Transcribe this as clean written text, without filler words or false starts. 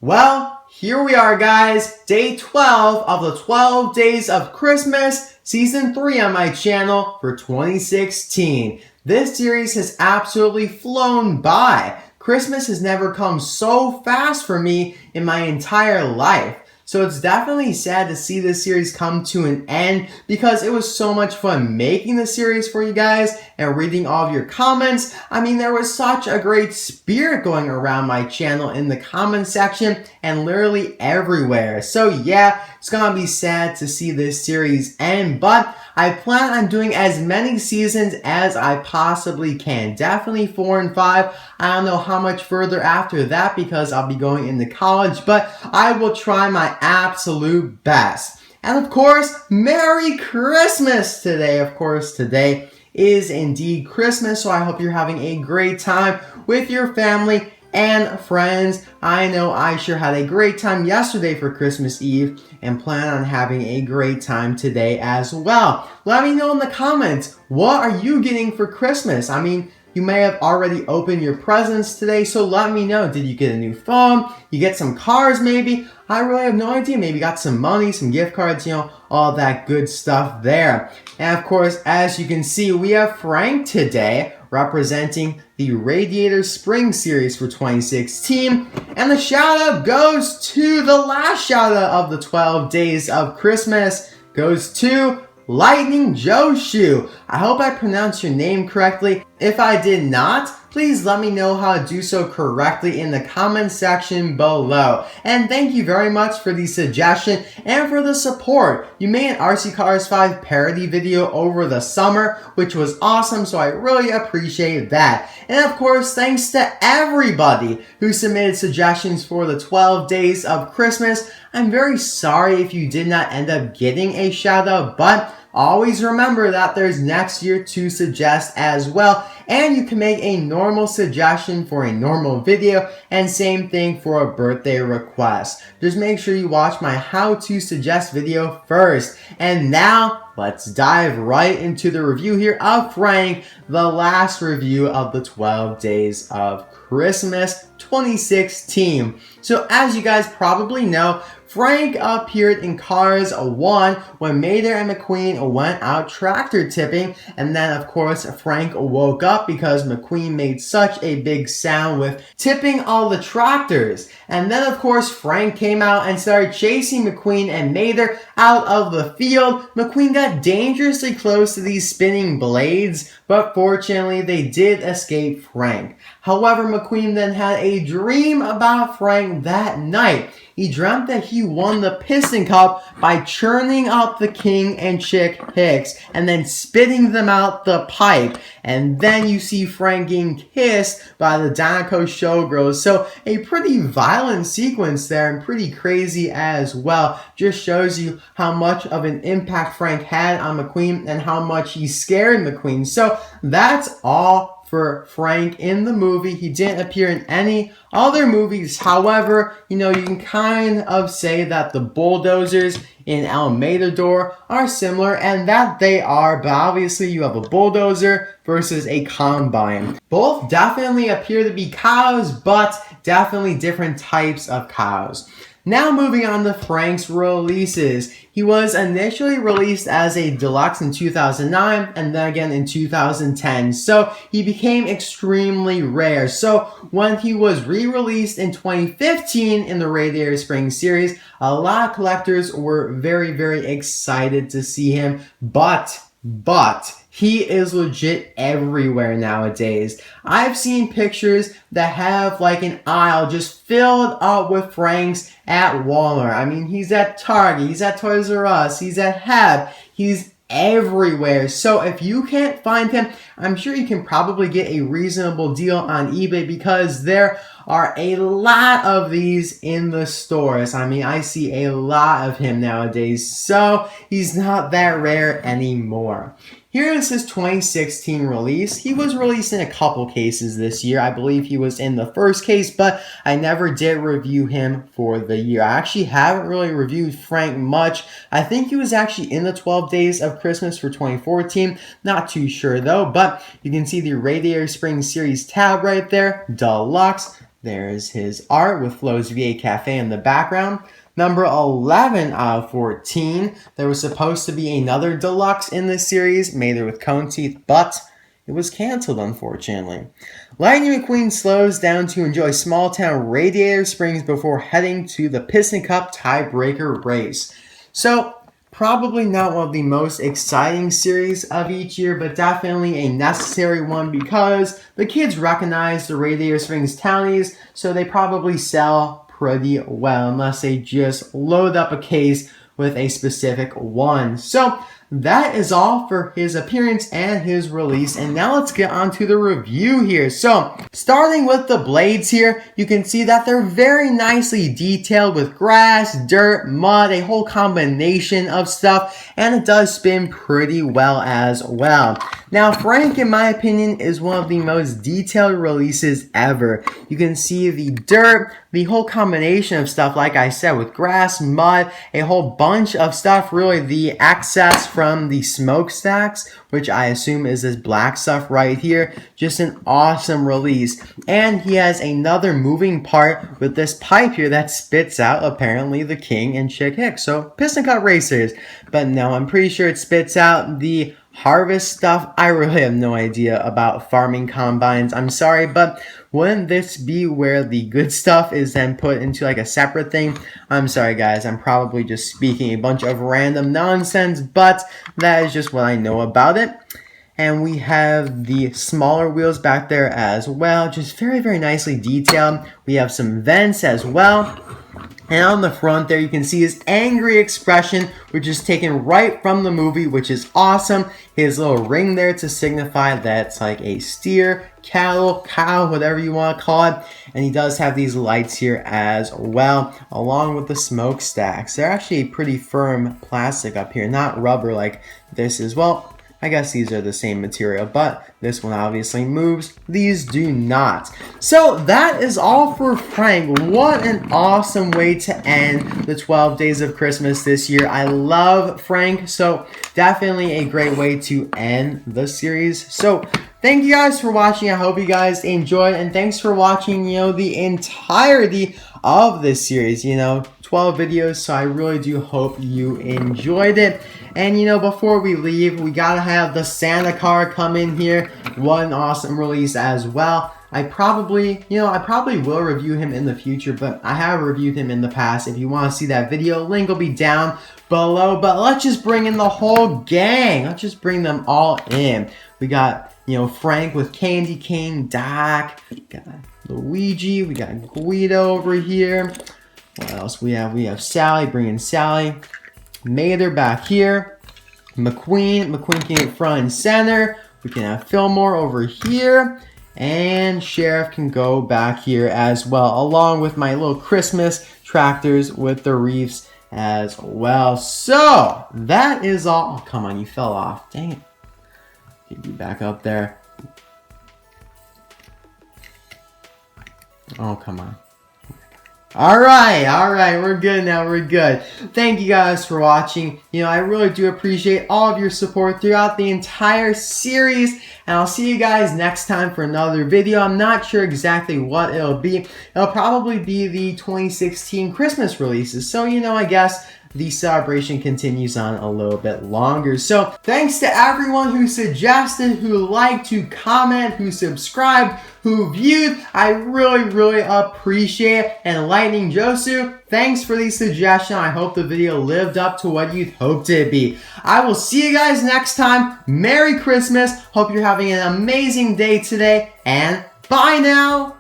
Well, here we are, guys. Day 12 of the 12 Days of Christmas, Season 3 on my channel for 2016. This series has absolutely flown by. Christmas has never come so fast for me in my entire life. So it's definitely sad to see this series come to an end because it was so much fun making the series for you guys and reading all of your comments. I mean, there was such a great spirit going around my channel in the comment section and literally everywhere. So yeah, it's gonna be sad to see this series end, but I plan on doing as many seasons as I possibly can. Definitely 4 and 5. I don't know how much further after that because I'll be going into college, but I will try my absolute best. And of course, Merry Christmas today. Of course, today is indeed Christmas, so I hope you're having a great time with your family and friends. I know I sure had a great time yesterday for Christmas Eve and plan on having a great time today as well. Let me know in the comments, what are you getting for Christmas? I mean, you may have already opened your presents today, so let me know. Did you get a new phone? You get some cars maybe? I really have no idea. Maybe got some money, some gift cards, all that good stuff there. And of course, as you can see, we have Frank today representing the Radiator Spring series for 2016. And the shout out goes to the last shout out of the 12 Days of Christmas, goes to Lightning Josue. I hope I pronounced your name correctly. If I did not, please let me know how to do so correctly in the comment section below. And thank you very much for the suggestion and for the support. You made an RC Cars 5 parody video over the summer, which was awesome, so I really appreciate that. And of course, thanks to everybody who submitted suggestions for the 12 Days of Christmas. I'm very sorry if you did not end up getting a shout out, but always remember that there's next year to suggest as well, and you can make a normal suggestion for a normal video, and same thing for a birthday request. Just make sure you watch my how to suggest video first. And now, let's dive right into the review here of Frank, the last review of the 12 Days of Christmas 2016. So as you guys probably know, Frank appeared in Cars 1 when Mater and McQueen went out tractor tipping, and then of course Frank woke up because McQueen made such a big sound with tipping all the tractors. And then of course Frank came out and started chasing McQueen and Mater out of the field. McQueen got dangerously close to these spinning blades, but fortunately they did escape Frank. However, McQueen then had a dream about Frank that night. He dreamt that he won the Piston Cup by churning up the King and Chick Hicks and then spitting them out the pipe. And then you see Frank getting kissed by the Dinoco Showgirls. So a pretty violent sequence there and pretty crazy as well. Just shows you how much of an impact Frank had on McQueen and how much he scared McQueen. So that's all for Frank in the movie. He didn't appear in any other movies. However, you can kind of say that the bulldozers in El Matador are similar, and that they are, but obviously you have a bulldozer versus a combine. Both definitely appear to be cows, but definitely different types of cows. Now moving on to Frank's releases. He was initially released as a deluxe in 2009 and then again in 2010. So he became extremely rare. So when he was re-released in 2015 in the Radiator Spring series, a lot of collectors were very, very excited to see him. But he is legit everywhere nowadays. I've seen pictures that have like an aisle just filled up with Franks at Walmart. I mean, he's at Target, he's at Toys R Us, he's at Heb, he's everywhere. So if you can't find him, I'm sure you can probably get a reasonable deal on eBay because there are a lot of these in the stores. I mean, I see a lot of him nowadays, so he's not that rare anymore. Here is his 2016 release. He was released in a couple cases this year. I believe he was in the first case, but I never did review him for the year. I actually haven't really reviewed Frank much. I think he was actually in the 12 Days of Christmas for 2014. Not too sure though, but you can see the Radiator Spring Series tab right there, Deluxe. There's his art with Flo's VA Cafe in the background. Number 11 out of 14. There was supposed to be another deluxe in this series, made with cone teeth, but it was canceled, unfortunately. Lightning McQueen slows down to enjoy small-town Radiator Springs before heading to the Piston Cup tiebreaker race. So, probably not one of the most exciting series of each year, but definitely a necessary one because the kids recognize the Radiator Springs townies, so they probably sell pretty well unless they just load up a case with a specific one. So that is all for his appearance and his release, and now let's get on to the review here. So starting with the blades here, you can see that they're very nicely detailed with grass, dirt, mud, a whole combination of stuff, and it does spin pretty well as well. Now Frank, in my opinion, is one of the most detailed releases ever. You can see the dirt, the whole combination of stuff, like I said, with grass, mud, a whole bunch of stuff, really the excess from the smokestacks, which I assume is this black stuff right here. Just an awesome release. And he has another moving part with this pipe here that spits out, apparently, the King and Chick Hicks. So, Piston Cup racers. But no, I'm pretty sure it spits out the harvest stuff. I really have no idea about farming combines. I'm sorry, but wouldn't this be where the good stuff is then put into like a separate thing? I'm sorry guys, I'm probably just speaking a bunch of random nonsense, but that is just what I know about it. And we have the smaller wheels back there as well, just very, very nicely detailed. We have some vents as well. And on the front there, you can see his angry expression, which is taken right from the movie, which is awesome. His little ring there to signify that it's like a steer, cattle, cow, whatever you want to call it. And he does have these lights here as well, along with the smokestacks. They're actually pretty firm plastic up here, not rubber like this is. Well, I guess these are the same material, but this one obviously moves. These do not. So that is all for Frank. What an awesome way to end the 12 Days of Christmas this year. I love Frank, so definitely a great way to end the series. So thank you guys for watching. I hope you guys enjoyed, and thanks for watching, the entirety of this series, 12 videos, so I really do hope you enjoyed it. And before we leave, we gotta have the Santa car come in here. What an awesome release as well. I probably will review him in the future, but I have reviewed him in the past. If you want to see that video, link will be down below. But let's just bring in the whole gang. Let's just bring them all in. We got, Frank with Candy King, Doc, we got Luigi, we got Guido over here. What else we have? We have Sally, bring in Sally. Mather back here. McQueen can get front and center. We can have Fillmore over here. And Sheriff can go back here as well, along with my little Christmas tractors with the reefs as well. So, that is all. Oh, come on, you fell off. Dang it. Get you back up there. Oh, come on. Alright, we're good now, we're good. Thank you guys for watching. I really do appreciate all of your support throughout the entire series, and I'll see you guys next time for another video. I'm not sure exactly what it'll be. It'll probably be the 2016 Christmas releases, so I guess the celebration continues on a little bit longer. So thanks to everyone who suggested, who liked, who commented, who subscribed, who viewed. I really appreciate it. And Lightning Josue, thanks for the suggestion. I hope the video lived up to what you'd hoped it be. I will see you guys next time. Merry Christmas. Hope you're having an amazing day today, and bye now.